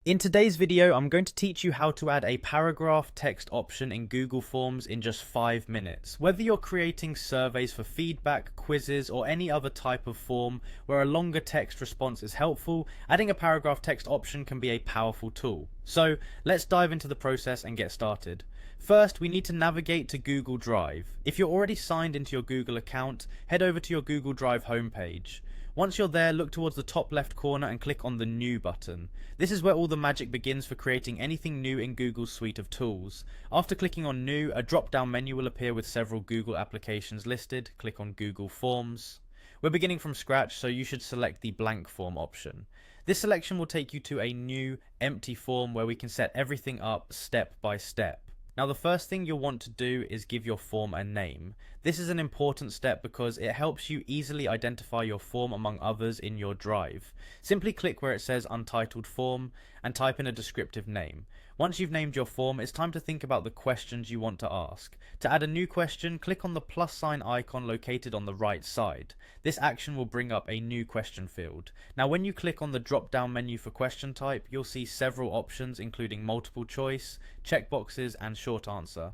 In today's video, I'm going to teach you how to add a paragraph text option in Google Forms in just 5 minutes. Whether you're creating surveys for feedback, quizzes, or any other type of form where a longer text response is helpful, adding a paragraph text option can be a powerful tool. So let's dive into the process and get started. First, we need to navigate to Google Drive. If you're already signed into your Google account, head over to your Google Drive homepage. Once you're there, look towards the top left corner and click on the New button. This is where all the magic begins for creating anything new in Google's suite of tools. After clicking on New, a drop-down menu will appear with several Google applications listed. Click on Google Forms. We're beginning from scratch, so you should select the blank form option. This selection will take you to a new, empty form where we can set everything up step by step. Now, the first thing you'll want to do is give your form a name. This is an important step because it helps you easily identify your form among others in your Drive. Simply click where it says Untitled Form and type in a descriptive name. Once you've named your form, it's time to think about the questions you want to ask. To add a new question, click on the plus sign icon located on the right side. This action will bring up a new question field. Now, when you click on the drop-down menu for question type, you'll see several options including multiple choice, checkboxes, and short answer.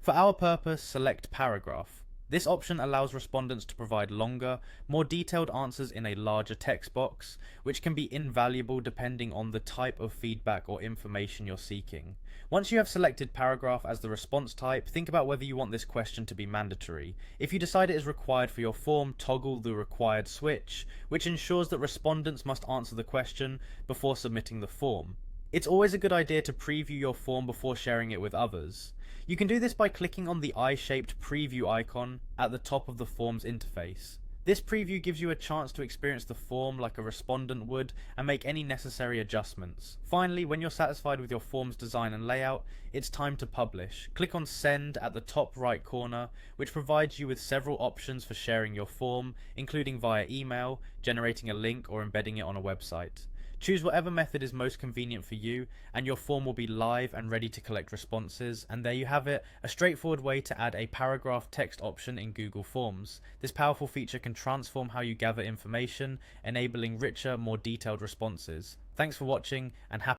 For our purpose, select paragraph. This option allows respondents to provide longer, more detailed answers in a larger text box, which can be invaluable depending on the type of feedback or information you're seeking. Once you have selected paragraph as the response type, think about whether you want this question to be mandatory. If you decide it is required for your form, toggle the required switch, which ensures that respondents must answer the question before submitting the form. It's always a good idea to preview your form before sharing it with others. You can do this by clicking on the eye-shaped preview icon at the top of the form's interface. This preview gives you a chance to experience the form like a respondent would and make any necessary adjustments. Finally, when you're satisfied with your form's design and layout, it's time to publish. Click on Send at the top right corner, which provides you with several options for sharing your form, including via email, generating a link, or embedding it on a website. Choose whatever method is most convenient for you, and your form will be live and ready to collect responses. And there you have it, a straightforward way to add a paragraph text option in Google Forms. This powerful feature can transform how you gather information, enabling richer, more detailed responses. Thanks for watching, and happy